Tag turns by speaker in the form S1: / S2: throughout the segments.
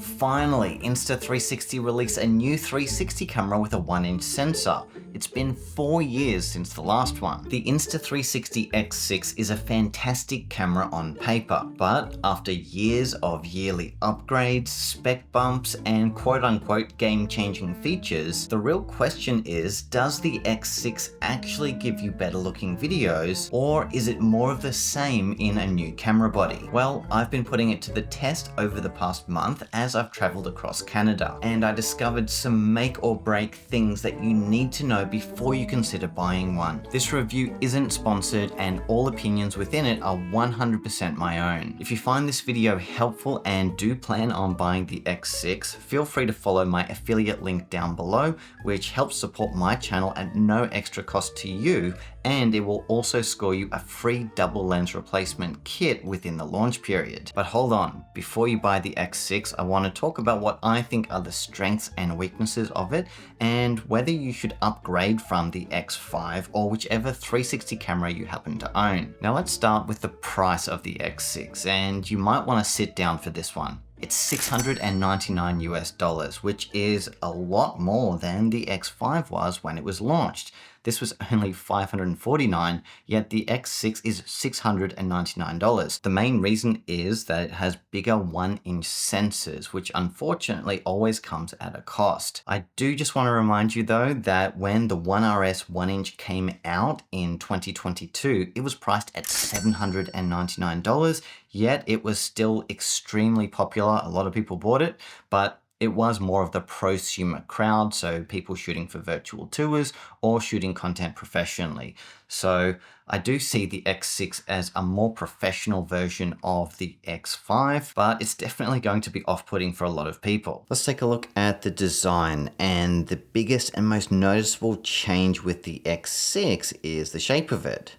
S1: Finally, Insta360 released a new 360 camera with a 1-inch sensor. It's been 4 years since the last one. The Insta360 X6 is a fantastic camera on paper, but after years of yearly upgrades, spec bumps, and quote-unquote game-changing features, the real question is, does the X6 actually give you better looking videos, or is it more of the same in a new camera body? Well, I've been putting it to the test over the past month as I've traveled across Canada, and I discovered some make or break things that you need to know before you consider buying one. This review isn't sponsored and all opinions within it are 100% my own. If you find this video helpful and do plan on buying the X6, feel free to follow my affiliate link down below, which helps support my channel at no extra cost to you, and it will also score you a free double lens replacement kit within the launch period. But hold on, before you buy the X6, I want to talk about what I think are the strengths and weaknesses of it, and whether you should upgrade from the X5 or whichever 360 camera you happen to own. Now let's start with the price of the X6, and you might want to sit down for this one. It's $699 US, which is a lot more than the X5 was when it was launched. This was only $549, yet the X6 is $699. The main reason is that it has bigger 1-inch sensors, which unfortunately always comes at a cost. I do just want to remind you though that when the One RS 1-inch came out in 2022, it was priced at $799, yet it was still extremely popular. A lot of people bought it, but it was more of the prosumer crowd, so people shooting for virtual tours or shooting content professionally. So I do see the X6 as a more professional version of the X5, but it's definitely going to be off-putting for a lot of people. Let's take a look at the design, and the biggest and most noticeable change with the X6 is the shape of it.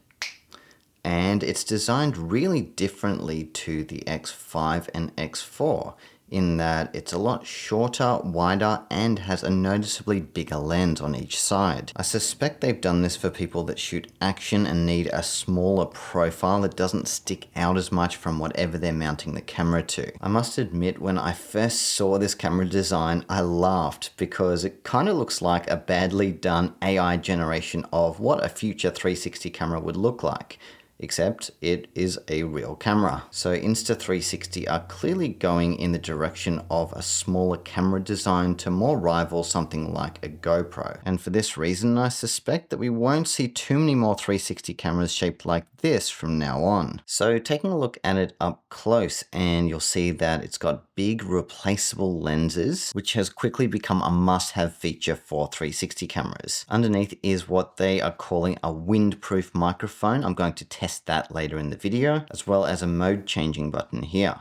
S1: And it's designed really differently to the X5 and X4. In that it's a lot shorter, wider, and has a noticeably bigger lens on each side. I suspect they've done this for people that shoot action and need a smaller profile that doesn't stick out as much from whatever they're mounting the camera to. I must admit, when I first saw this camera design, I laughed because it kind of looks like a badly done AI generation of what a future 360 camera would look like. Except it is a real camera. So Insta360 are clearly going in the direction of a smaller camera design to more rival something like a GoPro. And for this reason, I suspect that we won't see too many more 360 cameras shaped like this from now on. So taking a look at it up close, and you'll see that it's got big replaceable lenses, which has quickly become a must-have feature for 360 cameras. Underneath is what they are calling a windproof microphone. I'm going to test that later in the video, as well as a mode changing button here.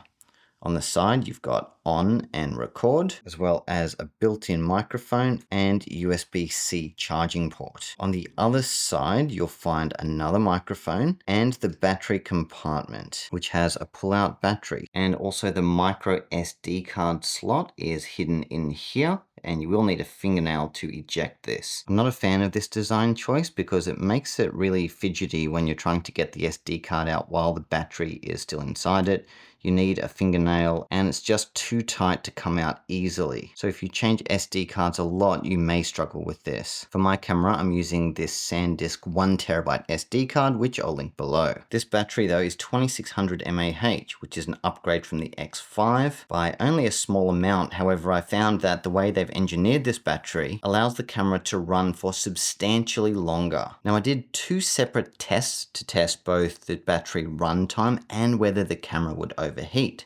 S1: On the side, you've got on and record, as well as a built-in microphone and USB-C charging port. On the other side, you'll find another microphone and the battery compartment, which has a pull-out battery. And also the micro SD card slot is hidden in here, and you will need a fingernail to eject this. I'm not a fan of this design choice because it makes it really fidgety when you're trying to get the SD card out while the battery is still inside it. You need a fingernail, and it's just too tight to come out easily. So if you change SD cards a lot, you may struggle with this. For my camera, I'm using this SanDisk 1TB SD card, which I'll link below. This battery though is 2600 mAh, which is an upgrade from the X5 by only a small amount. However, I found that the way they've engineered this battery allows the camera to run for substantially longer. Now I did 2 separate tests to test both the battery runtime and whether the camera would overheat.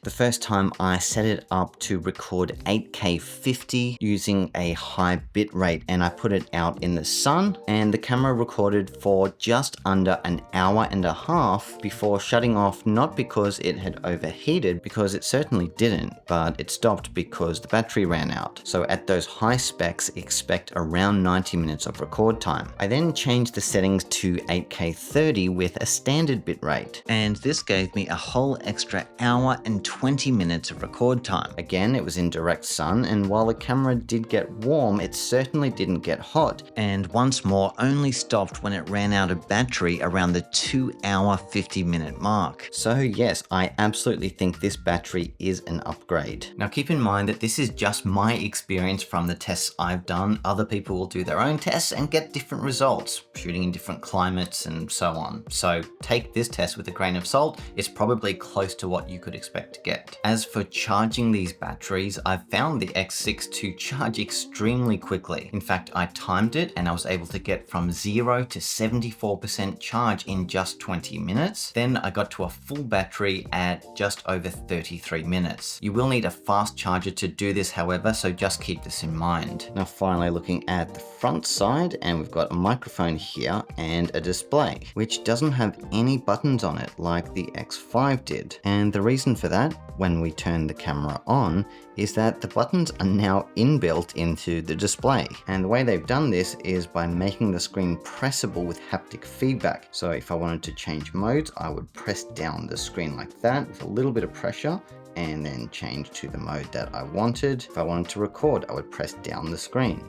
S1: The first time I set it up to record 8K 50 using a high bit rate, and I put it out in the sun, and the camera recorded for just under an hour and a half before shutting off, not because it had overheated, because it certainly didn't, but it stopped because the battery ran out. So at those high specs, expect around 90 minutes of record time. I then changed the settings to 8K 30 with a standard bit rate, and this gave me a whole extra hour hour and 20 minutes of record time. Again, it was in direct sun, and while the camera did get warm, it certainly didn't get hot, and once more only stopped when it ran out of battery around the 2-hour 50-minute mark. So yes, I absolutely think this battery is an upgrade. Now keep in mind that this is just my experience from the tests I've done. Other people will do their own tests and get different results, shooting in different climates and so on. So take this test with a grain of salt. It's probably close to what you could expect to get. As for charging these batteries, I've found the X6 to charge extremely quickly. In fact, I timed it and I was able to get from 0 to 74% charge in just 20 minutes. Then I got to a full battery at just over 33 minutes. You will need a fast charger to do this, however, so just keep this in mind. Now finally looking at the front side, and we've got a microphone here and a display, which doesn't have any buttons on it like the X5 did. And the reason for that, when we turn the camera on, is that the buttons are now inbuilt into the display. And the way they've done this is by making the screen pressable with haptic feedback. So if I wanted to change modes, I would press down the screen like that with a little bit of pressure, and then change to the mode that I wanted. If I wanted to record, I would press down the screen,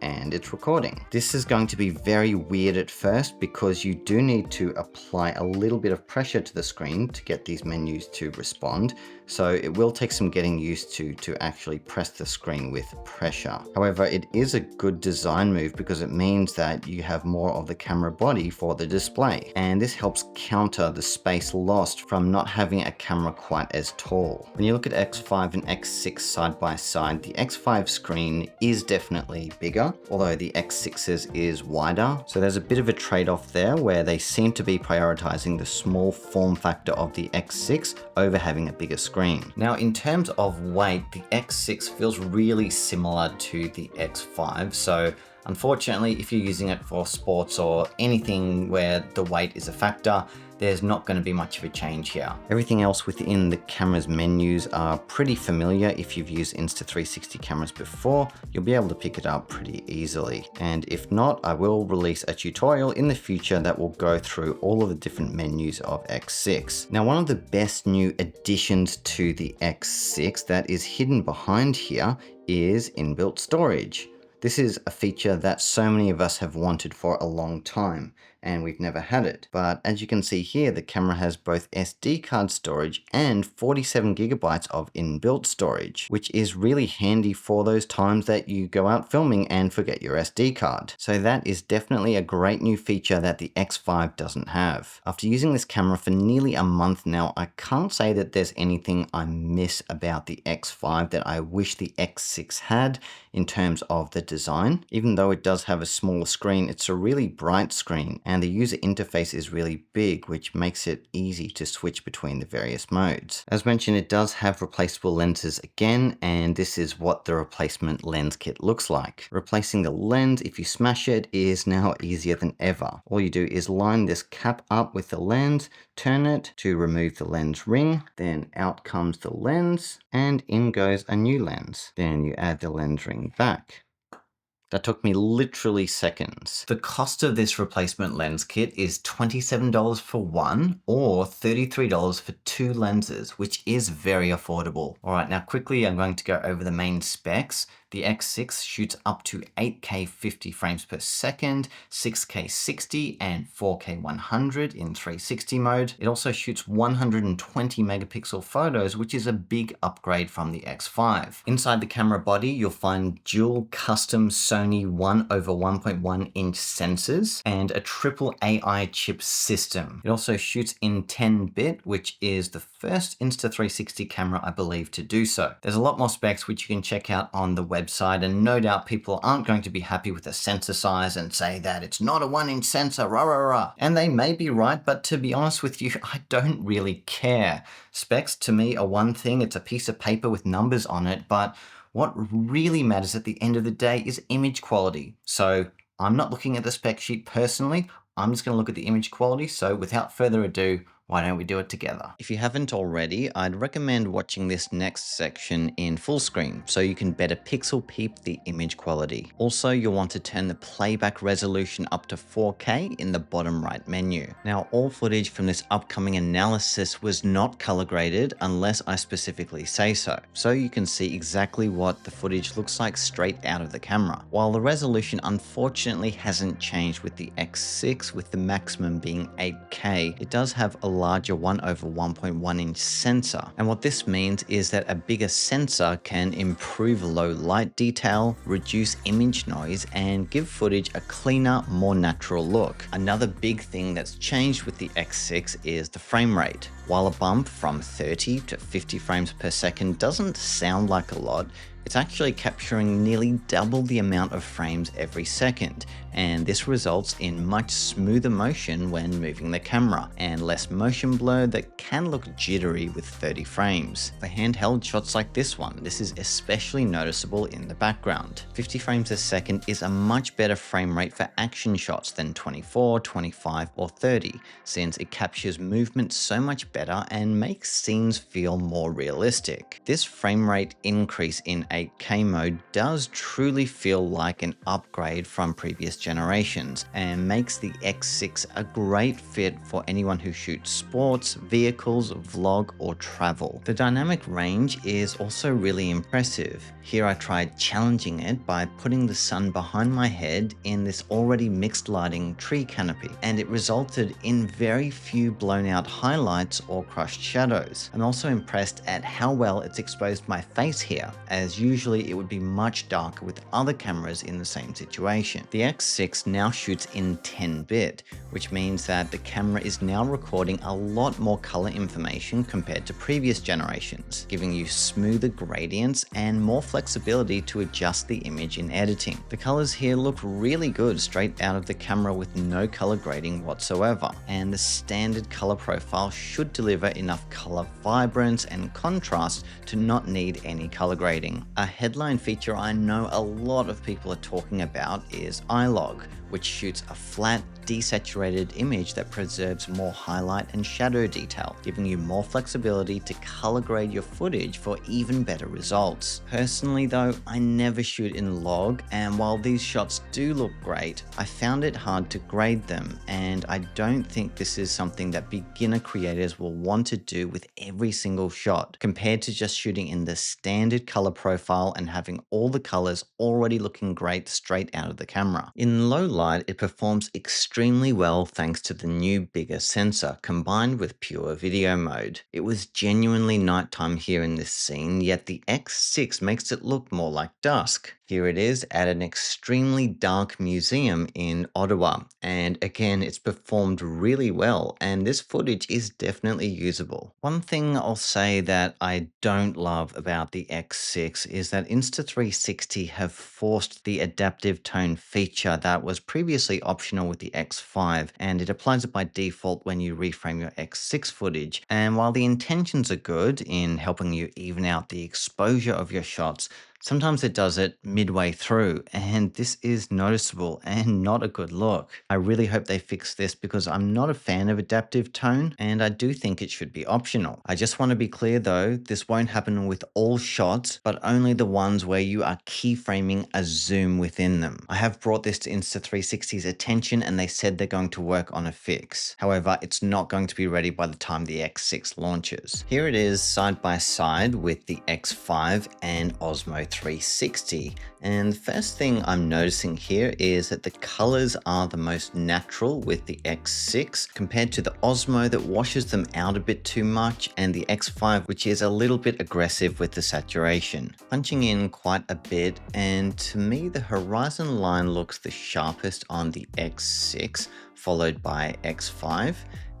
S1: and it's recording. This is going to be very weird at first because you do need to apply a little bit of pressure to the screen to get these menus to respond. So it will take some getting used to actually press the screen with pressure. However, it is a good design move because it means that you have more of the camera body for the display. And this helps counter the space lost from not having a camera quite as tall. When you look at X5 and X6 side by side, the X5 screen is definitely bigger, although the X6's is wider. So there's a bit of a trade-off there where they seem to be prioritizing the small form factor of the X6 over having a bigger screen. Now, in terms of weight, the X6 feels really similar to the X5. So unfortunately, if you're using it for sports or anything where the weight is a factor, there's not going to be much of a change here. Everything else within the camera's menus are pretty familiar. If you've used Insta360 cameras before, you'll be able to pick it up pretty easily. And if not, I will release a tutorial in the future that will go through all of the different menus of X6. Now, one of the best new additions to the X6 that is hidden behind here is inbuilt storage. This is a feature that so many of us have wanted for a long time, and we've never had it. But as you can see here, the camera has both SD card storage and 47 gigabytes of inbuilt storage, which is really handy for those times that you go out filming and forget your SD card. So that is definitely a great new feature that the X5 doesn't have. After using this camera for nearly a month now, I can't say that there's anything I miss about the X5 that I wish the X6 had in terms of the design. Even though it does have a smaller screen, it's a really bright screen, and the user interface is really big, which makes it easy to switch between the various modes. As mentioned, it does have replaceable lenses again, and this is what the replacement lens kit looks like. Replacing the lens, if you smash it, is now easier than ever. All you do is line this cap up with the lens, turn it to remove the lens ring, then out comes the lens, and in goes a new lens. Then you add the lens ring back. That took me literally seconds. The cost of this replacement lens kit is $27 for one or $33 for two lenses, which is very affordable. All right, now quickly I'm going to go over the main specs. The X6 shoots up to 8K 50 frames per second, 6K 60 and 4K 100 in 360 mode. It also shoots 120 megapixel photos, which is a big upgrade from the X5. Inside the camera body, you'll find dual custom Sony 1/1.1 inch sensors and a triple AI chip system. It also shoots in 10-bit, which is the first Insta360 camera, I believe, to do so. There's a lot more specs which you can check out on the website, and no doubt people aren't going to be happy with the sensor size and say that it's not a 1-inch sensor, rah rah rah. And they may be right, but to be honest with you, I don't really care. Specs to me are one thing, it's a piece of paper with numbers on it, but what really matters at the end of the day is image quality. So I'm not looking at the spec sheet personally, I'm just going to look at the image quality. So without further ado, Why don't we do it together? If you haven't already, I'd recommend watching this next section in full screen so you can better pixel peep the image quality. Also, you'll want to turn the playback resolution up to 4K in the bottom right menu. Now, all footage from this upcoming analysis was not color graded unless I specifically say so. So you can see exactly what the footage looks like straight out of the camera. While the resolution unfortunately hasn't changed with the X6, with the maximum being 8K, it does have a larger 1/1.1 inch sensor. And what this means is that a bigger sensor can improve low light detail, reduce image noise, and give footage a cleaner, more natural look. Another big thing that's changed with the X6 is the frame rate. While a bump from 30 to 50 frames per second doesn't sound like a lot, it's actually capturing nearly double the amount of frames every second, and this results in much smoother motion when moving the camera, and less motion blur that can look jittery with 30 frames. For handheld shots like this one, this is especially noticeable in the background. 50 frames a second is a much better frame rate for action shots than 24, 25, or 30, since it captures movement so much better and makes scenes feel more realistic. This frame rate increase in 8K mode does truly feel like an upgrade from previous generations and makes the X6 a great fit for anyone who shoots sports, vehicles, vlog, or travel. The dynamic range is also really impressive. Here I tried challenging it by putting the sun behind my head in this already mixed lighting tree canopy, and it resulted in very few blown out highlights or crushed shadows. I'm also impressed at how well it's exposed my face here, as usually it would be much darker with other cameras in the same situation. The X6 now shoots in 10-bit, which means that the camera is now recording a lot more color information compared to previous generations, giving you smoother gradients and more flexibility to adjust the image in editing. The colors here look really good straight out of the camera with no color grading whatsoever, and the standard color profile should deliver enough color vibrance and contrast to not need any color grading. A headline feature I know a lot of people are talking about is iLog, which shoots a flat, desaturated image that preserves more highlight and shadow detail, giving you more flexibility to color grade your footage for even better results. Personally though, I never shoot in log, and while these shots do look great, I found it hard to grade them, and I don't think this is something that beginner creators will want to do with every single shot, compared to just shooting in the standard color profile and having all the colors already looking great straight out of the camera. In low light, it performs extremely well thanks to the new bigger sensor combined with pure video mode. It was genuinely nighttime here in this scene, yet the X6 makes it look more like dusk. Here it is at an extremely dark museum in Ottawa, and again it's performed really well, and this footage is definitely usable. One thing I'll say that I don't love about the X6 is that Insta360 have forced the adaptive tone feature that was previously optional with the X5, and it applies it by default when you reframe your X6 footage. And while the intentions are good in helping you even out the exposure of your shots, sometimes it does it midway through, and this is noticeable and not a good look. I really hope they fix this because I'm not a fan of adaptive tone, and I do think it should be optional. I just want to be clear though, this won't happen with all shots, but only the ones where you are keyframing a zoom within them. I have brought this to Insta360's attention, and they said they're going to work on a fix. However, it's not going to be ready by the time the X6 launches. Here it is side by side with the X5 and Osmo 360, and the first thing I'm noticing here is that the colors are the most natural with the X6 compared to the Osmo that washes them out a bit too much, and the X5 which is a little bit aggressive with the saturation, punching in quite a bit. And to me the horizon line looks the sharpest on the X6, followed by X5,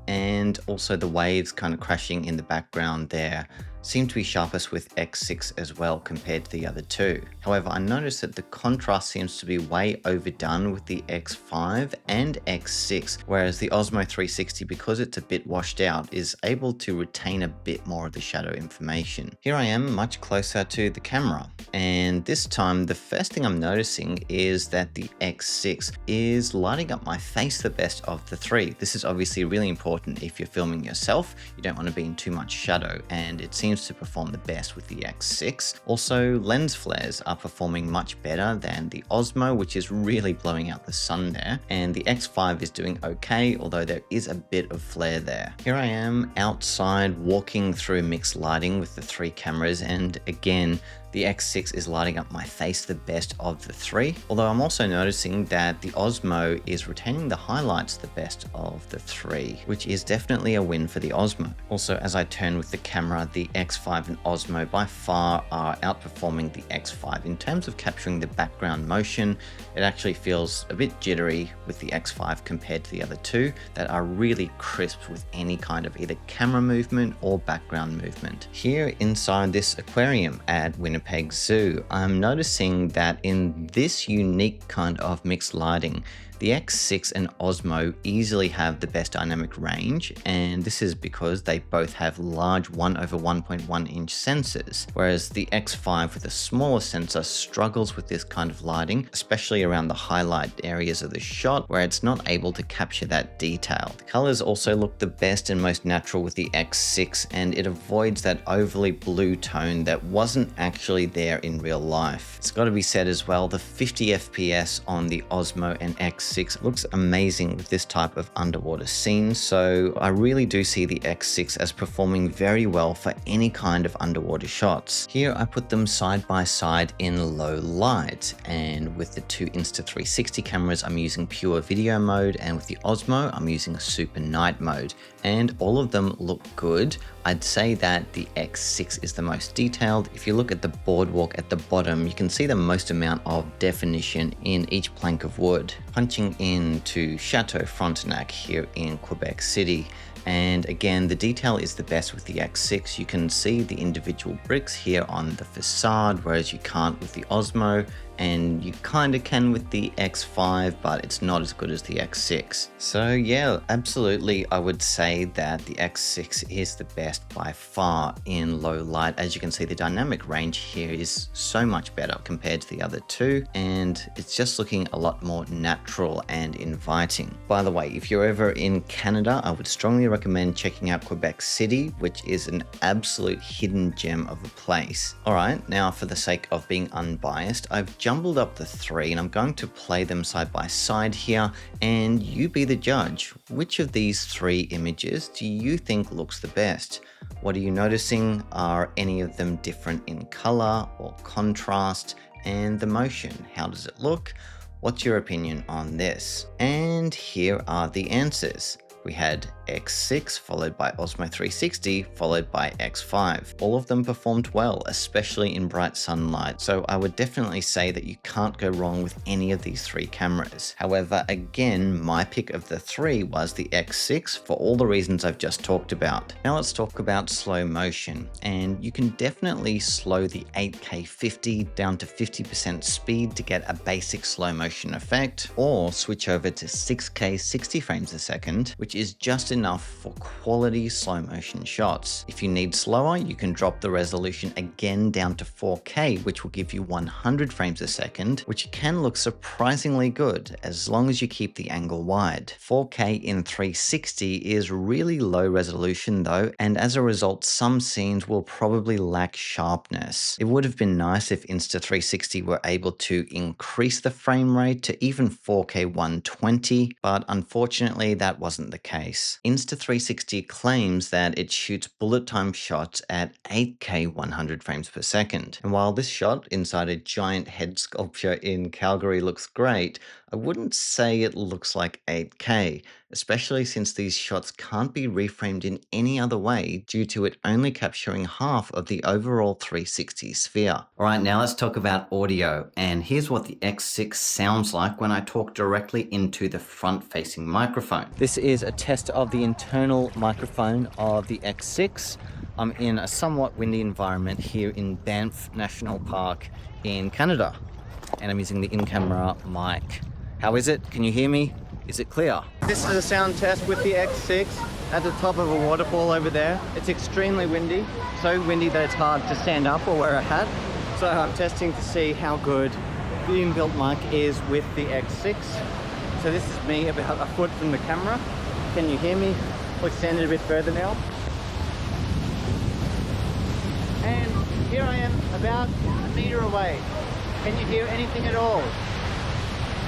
S1: and also the waves kind of crashing in the background there seem to be sharpest with X6 as well compared to the other two. However, I noticed that the contrast seems to be way overdone with the X5 and X6, whereas the Osmo 360, because it's a bit washed out, is able to retain a bit more of the shadow information. Here I am much closer to the camera, and this time the first thing I'm noticing is that the X6 is lighting up my face the best of the three. This is obviously really important if you're filming yourself. You don't want to be in too much shadow, and it seems to perform the best with the X6. Also, lens flares are performing much better than the Osmo, which is really blowing out the sun there, and the X5 is doing okay, although there is a bit of flare there. Here I am outside walking through mixed lighting with the three cameras, and again, the X6 is lighting up my face the best of the three, although I'm also noticing that the Osmo is retaining the highlights the best of the three, which is definitely a win for the Osmo. Also, as I turn with the camera, the X5 and Osmo by far are outperforming the X5. In terms of capturing the background motion, it actually feels a bit jittery with the X5 compared to the other two that are really crisp with any kind of either camera movement or background movement. Here inside this aquarium at Winnipeg Zoo, I'm noticing that in this unique kind of mixed lighting, the X6 and Osmo easily have the best dynamic range, and this is because they both have large 1/1.1 inch sensors, whereas the X5 with a smaller sensor struggles with this kind of lighting, especially around the highlight areas of the shot where it's not able to capture that detail. The colors also look the best and most natural with the X6, and it avoids that overly blue tone that wasn't actually there in real life. It's got to be said as well, the 50 FPS on the Osmo and X6 looks amazing with this type of underwater scene, so I really do see the X6 as performing very well for any kind of underwater shots. Here I put them side by side in low light, and with the two Insta360 cameras I'm using pure video mode, and with the Osmo I'm using super night mode, and all of them look good. I'd say that the X6 is the most detailed. If you look at the boardwalk at the bottom, you can see the most amount of definition in each plank of wood. Punching into Chateau Frontenac here in Quebec City. And again, the detail is the best with the X6. You can see the individual bricks here on the facade, whereas you can't with the Osmo, and you kind of can with the X5, but it's not as good as the X6. So yeah, absolutely, I would say that the X6 is the best by far in low light. As you can see, the dynamic range here is so much better compared to the other two, and it's just looking a lot more natural and inviting. By the way, if you're ever in Canada, I would strongly recommend checking out Quebec City, which is an absolute hidden gem of a place. All right, now for the sake of being unbiased, I've jumbled up the three and I'm going to play them side by side here, and you be the judge. Which of these three images do you think looks the best? What are you noticing? Are any of them different in color or contrast? And the motion, how does it look? What's your opinion on this? And here are the answers. We had X6 followed by Osmo 360 followed by X5. All of them performed well, especially in bright sunlight, so I would definitely say that you can't go wrong with any of these three cameras. However, again, my pick of the three was the X6 for all the reasons I've just talked about. Now let's talk about slow motion, and you can definitely slow the 8K 50 down to 50% speed to get a basic slow motion effect, or switch over to 6K 60 frames a second, which is just enough for quality slow motion shots. If you need slower, you can drop the resolution again down to 4K, which will give you 100 frames a second, which can look surprisingly good as long as you keep the angle wide. 4K in 360 is really low resolution though, and as a result, some scenes will probably lack sharpness. It would have been nice if Insta360 were able to increase the frame rate to even 4K 120, but unfortunately that wasn't the case. Insta360 claims that it shoots bullet time shots at 8K 100 frames per second. And while this shot inside a giant head sculpture in Calgary looks great, I wouldn't say it looks like 8K, especially since these shots can't be reframed in any other way due to it only capturing half of the overall 360 sphere. Alright, now let's talk about audio, and here's what the X6 sounds like when I talk directly into the front-facing microphone. This is a test of the internal microphone of the X6. I'm in a somewhat windy environment here in Banff National Park in Canada, and I'm using the in-camera mic. How is it? Can you hear me? Is it clear? This is a sound test with the X6 at the top of a waterfall over there. It's extremely windy, so windy that it's hard to stand up or wear a hat. So I'm testing to see how good the inbuilt mic is with the X6. So this is me about a foot from the camera. Can you hear me? I'll extend it a bit further now. And here I am about a meter away. Can you hear anything at all?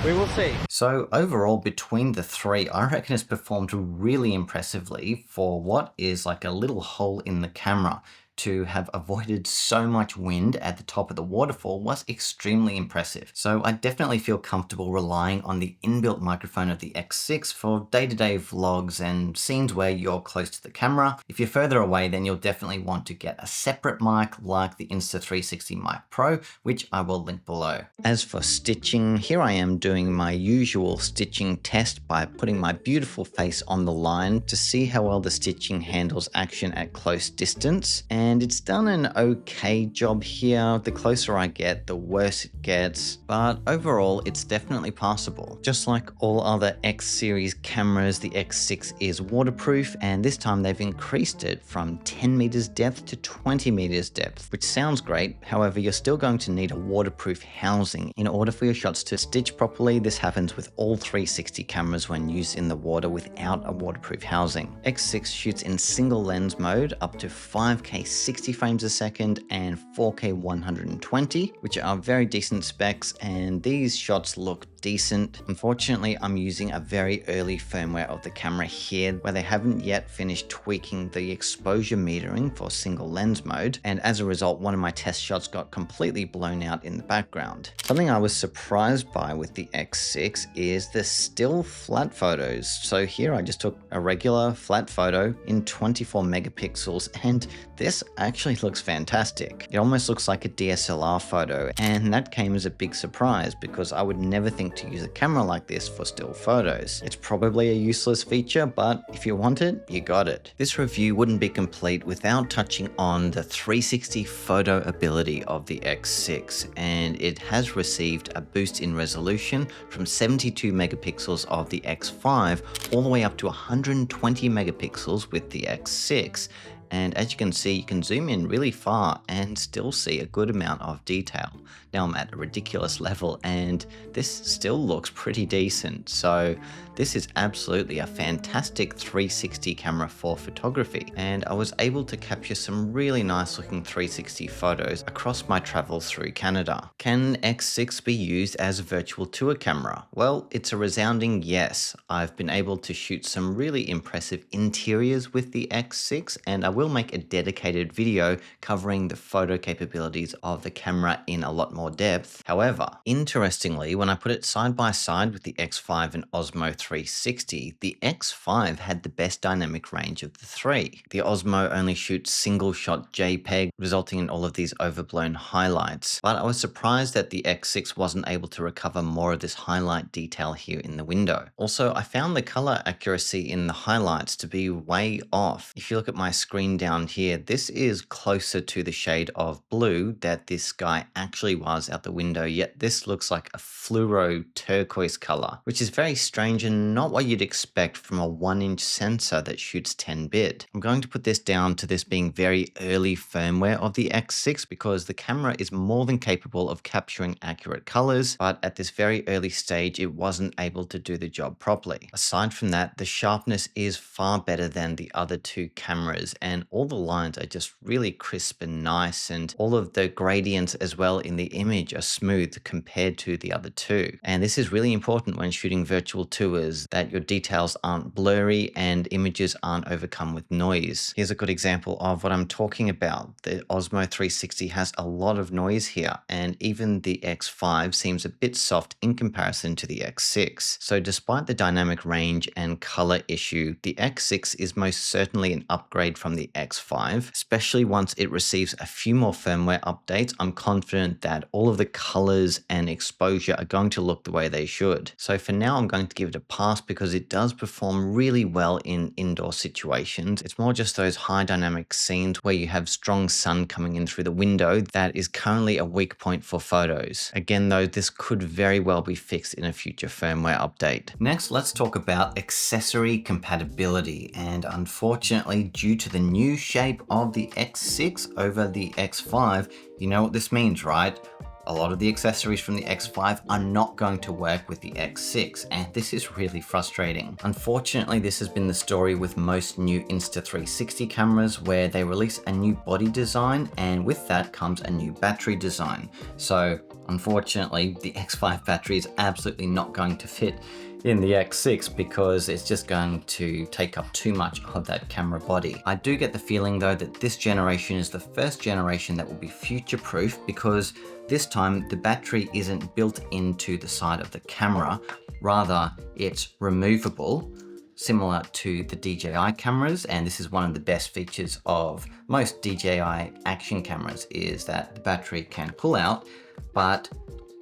S1: We will see. So overall, between the three, I reckon it's performed really impressively for what is like a little hole in the camera. To have avoided so much wind at the top of the waterfall was extremely impressive. So I definitely feel comfortable relying on the inbuilt microphone of the X6 for day-to-day vlogs and scenes where you're close to the camera. If you're further away, then you'll definitely want to get a separate mic like the Insta360 Mic Pro, which I will link below. As for stitching, here I am doing my usual stitching test by putting my beautiful face on the line to see how well the stitching handles action at close distance. And it's done an okay job here. The closer I get, the worse it gets. But overall, it's definitely passable. Just like all other X series cameras, the X6 is waterproof, and this time they've increased it from 10 meters depth to 20 meters depth, which sounds great. However, you're still going to need a waterproof housing in order for your shots to stitch properly. This happens with all 360 cameras when used in the water without a waterproof housing. X6 shoots in single lens mode up to 5K 60 frames a second and 4K 120, which are very decent specs, and these shots look decent. Unfortunately, I'm using a very early firmware of the camera here where they haven't yet finished tweaking the exposure metering for single lens mode, and as a result, one of my test shots got completely blown out in the background. Something I was surprised by with the X6 is the still flat photos. So here I just took a regular flat photo in 24 megapixels, and this actually looks fantastic. It almost looks like a DSLR photo, and that came as a big surprise because I would never think to use a camera like this for still photos. It's probably a useless feature, but if you want it, you got it. This review wouldn't be complete without touching on the 360 photo ability of the X6, and it has received a boost in resolution from 72 megapixels of the X5 all the way up to 120 megapixels with the X6. And as you can see, you can zoom in really far and still see a good amount of detail. Now I'm at a ridiculous level and this still looks pretty decent. So this is absolutely a fantastic 360 camera for photography. And I was able to capture some really nice looking 360 photos across my travels through Canada. Can X6 be used as a virtual tour camera? Well, it's a resounding yes. I've been able to shoot some really impressive interiors with the X6, and I will make a dedicated video covering the photo capabilities of the camera in a lot more depth. However, interestingly, when I put it side by side with the X5 and Osmo 360, the X5 had the best dynamic range of the three. The Osmo only shoots single shot JPEG, resulting in all of these overblown highlights. But I was surprised that the X6 wasn't able to recover more of this highlight detail here in the window. Also, I found the color accuracy in the highlights to be way off. If you look at my screen down here, this is closer to the shade of blue that this sky actually was out the window, yet this looks like a fluoro turquoise color, which is very strange and not what you'd expect from a 1-inch sensor that shoots 10-bit. I'm going to put this down to this being very early firmware of the X6 because the camera is more than capable of capturing accurate colors, but at this very early stage, it wasn't able to do the job properly. Aside from that, the sharpness is far better than the other two cameras, and and all the lines are just really crisp and nice, and all of the gradients as well in the image are smooth compared to the other two. And this is really important when shooting virtual tours, that your details aren't blurry and images aren't overcome with noise. Here's a good example of what I'm talking about. The Osmo 360 has a lot of noise here, and even the X5 seems a bit soft in comparison to the X6. So despite the dynamic range and color issue, the X6 is most certainly an upgrade from the X5, especially once it receives a few more firmware updates. I'm confident that all of the colors and exposure are going to look the way they should. So for now, I'm going to give it a pass because it does perform really well in indoor situations. It's more just those high dynamic scenes where you have strong sun coming in through the window that is currently a weak point for photos. Again though, this could very well be fixed in a future firmware update. Next, let's talk about accessory compatibility. And unfortunately, due to the new shape of the X6 over the X5, you know what this means, right? A lot of the accessories from the X5 are not going to work with the X6, and this is really frustrating. Unfortunately, this has been the story with most new Insta360 cameras, where they release a new body design, and with that comes a new battery design. So unfortunately, the X5 battery is absolutely not going to fit in the X6 because it's just going to take up too much of that camera body. I do get the feeling though that this generation is the first generation that will be future-proof, because this time the battery isn't built into the side of the camera, rather it's removable, similar to the DJI cameras. And this is one of the best features of most DJI action cameras, is that the battery can pull out, but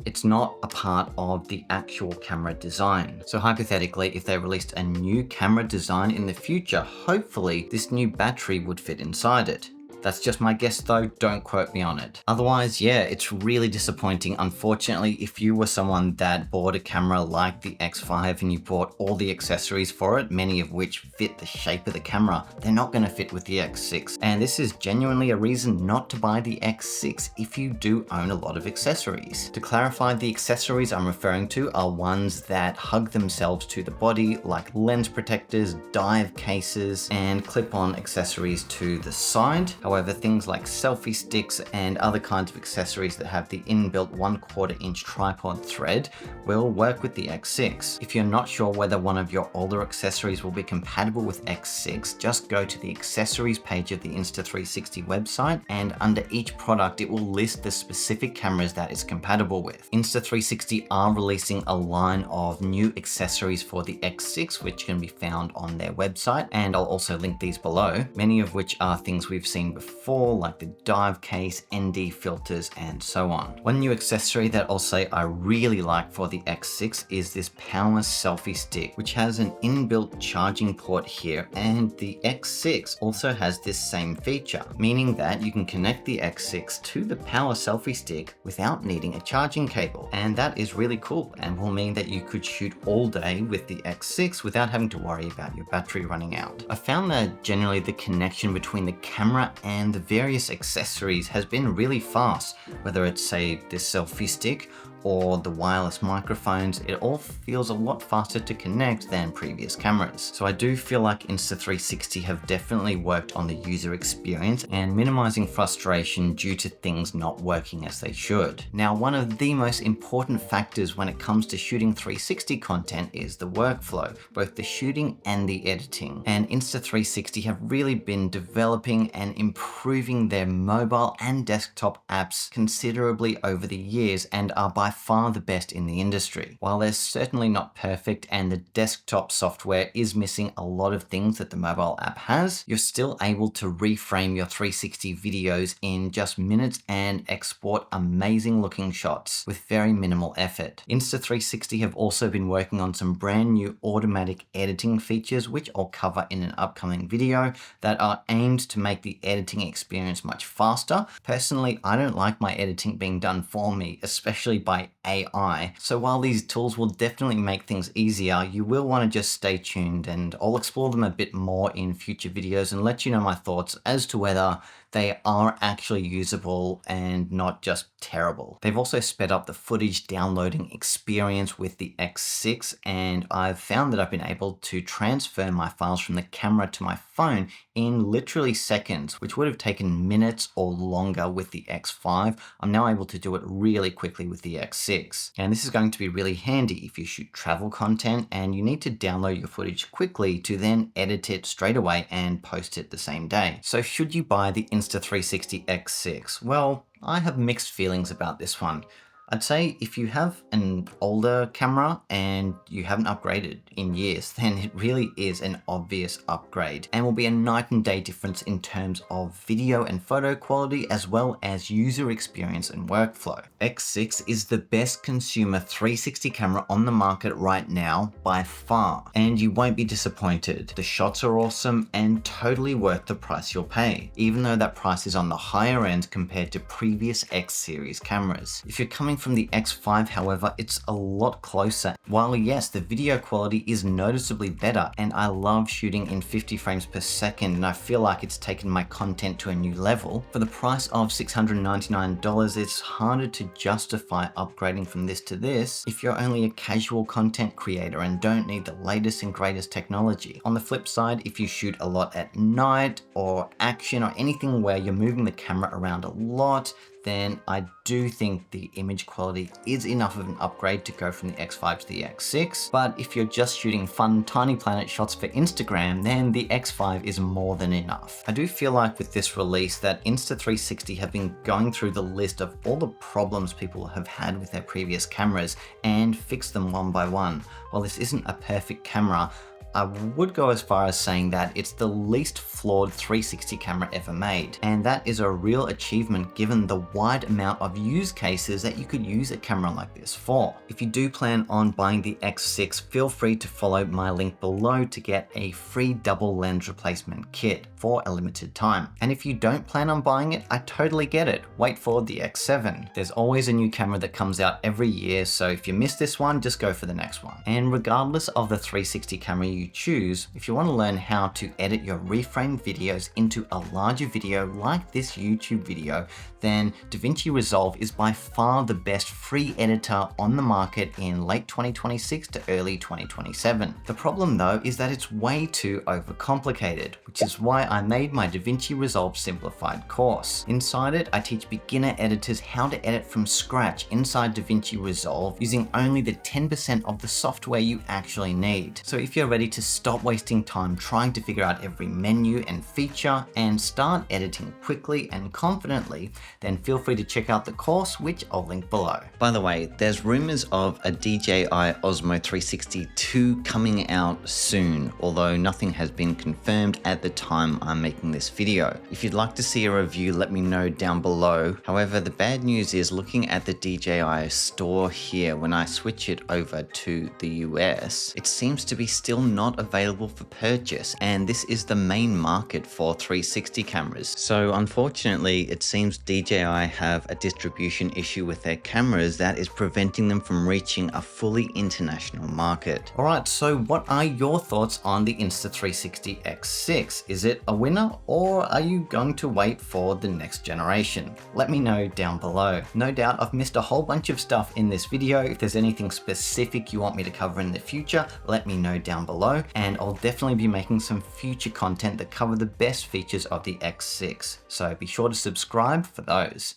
S1: it's not a part of the actual camera design. So hypothetically, if they released a new camera design in the future, hopefully this new battery would fit inside it. That's just my guess though, don't quote me on it. Otherwise, yeah, it's really disappointing. Unfortunately, if you were someone that bought a camera like the X5 and you bought all the accessories for it, many of which fit the shape of the camera, they're not gonna fit with the X6. And this is genuinely a reason not to buy the X6 if you do own a lot of accessories. To clarify, the accessories I'm referring to are ones that hug themselves to the body, like lens protectors, dive cases, and clip-on accessories to the side. However, things like selfie sticks and other kinds of accessories that have the inbuilt 1/4 inch tripod thread will work with the X6. If you're not sure whether one of your older accessories will be compatible with X6, just go to the accessories page of the Insta360 website, and under each product it will list the specific cameras that it's compatible with. Insta360 are releasing a line of new accessories for the X6, which can be found on their website, and I'll also link these below, many of which are things we've seen before, like the dive case, ND filters, and so on. One new accessory that I'll say I really like for the X6 is this power selfie stick, which has an inbuilt charging port here, and the X6 also has this same feature, meaning that you can connect the X6 to the power selfie stick without needing a charging cable. And that is really cool, and will mean that you could shoot all day with the X6 without having to worry about your battery running out. I found that generally the connection between the camera and the various accessories has been really fast, whether it's say this selfie stick or the wireless microphones. It all feels a lot faster to connect than previous cameras. So I do feel like Insta360 have definitely worked on the user experience and minimizing frustration due to things not working as they should. Now, one of the most important factors when it comes to shooting 360 content is the workflow, both the shooting and the editing. And Insta360 have really been developing and improving their mobile and desktop apps considerably over the years, and are by far the best in the industry. While they're certainly not perfect and the desktop software is missing a lot of things that the mobile app has, you're still able to reframe your 360 videos in just minutes and export amazing looking shots with very minimal effort. Insta360 have also been working on some brand new automatic editing features, which I'll cover in an upcoming video, that are aimed to make the editing experience much faster. Personally, I don't like my editing being done for me, especially by by AI. So while these tools will definitely make things easier, you will want to just stay tuned, and I'll explore them a bit more in future videos and let you know my thoughts as to whether they are actually usable and not just terrible. They've also sped up the footage downloading experience with the X6, and I've found that I've been able to transfer my files from the camera to my phone in literally seconds, which would have taken minutes or longer with the X5. I'm now able to do it really quickly with the X6. And this is going to be really handy if you shoot travel content and you need to download your footage quickly to then edit it straight away and post it the same day. So should you buy the Insta360 X6? Well, I have mixed feelings about this one. I'd say if you have an older camera and you haven't upgraded in years, then it really is an obvious upgrade and will be a night and day difference in terms of video and photo quality, as well as user experience and workflow. X6 is the best consumer 360 camera on the market right now by far, and you won't be disappointed. The shots are awesome and totally worth the price you'll pay, even though that price is on the higher end compared to previous X series cameras. If you're coming from the X5, however, it's a lot closer. While yes, the video quality is noticeably better, and I love shooting in 50 frames per second, and I feel like it's taken my content to a new level, for the price of $699, it's harder to justify upgrading from this to this if you're only a casual content creator and don't need the latest and greatest technology. On the flip side, if you shoot a lot at night or action or anything where you're moving the camera around a lot, then I do think the image quality is enough of an upgrade to go from the X5 to the X6. But if you're just shooting fun tiny planet shots for Instagram, then the X5 is more than enough. I do feel like with this release that Insta360 have been going through the list of all the problems people have had with their previous cameras and fixed them one by one. While this isn't a perfect camera, I would go as far as saying that it's the least flawed 360 camera ever made. And that is a real achievement given the wide amount of use cases that you could use a camera like this for. If you do plan on buying the X6, feel free to follow my link below to get a free double lens replacement kit for a limited time. And if you don't plan on buying it, I totally get it. Wait for the X7. There's always a new camera that comes out every year, so if you miss this one, just go for the next one. And regardless of the 360 camera you choose, if you want to learn how to edit your reframed videos into a larger video like this YouTube video, then DaVinci Resolve is by far the best free editor on the market in late 2026 to early 2027. The problem though is that it's way too overcomplicated, which is why I made my DaVinci Resolve Simplified course. Inside it, I teach beginner editors how to edit from scratch inside DaVinci Resolve using only the 10% of the software you actually need. So if you're ready to stop wasting time trying to figure out every menu and feature and start editing quickly and confidently, then feel free to check out the course, which I'll link below. By the way, there's rumors of a DJI Osmo 360 II coming out soon, although nothing has been confirmed at the time I'm making this video. If you'd like to see a review, let me know down below. However, the bad news is looking at the DJI store here, when I switch it over to the US, it seems to be still not available for purchase, and this is the main market for 360 cameras. So unfortunately, it seems DJI have a distribution issue with their cameras that is preventing them from reaching a fully international market. Alright, so what are your thoughts on the Insta360 X6? Is it a winner, or are you going to wait for the next generation? Let me know down below. No doubt I've missed a whole bunch of stuff in this video. If there's anything specific you want me to cover in the future, let me know down below, and I'll definitely be making some future content that cover the best features of the X6. So be sure to subscribe for those.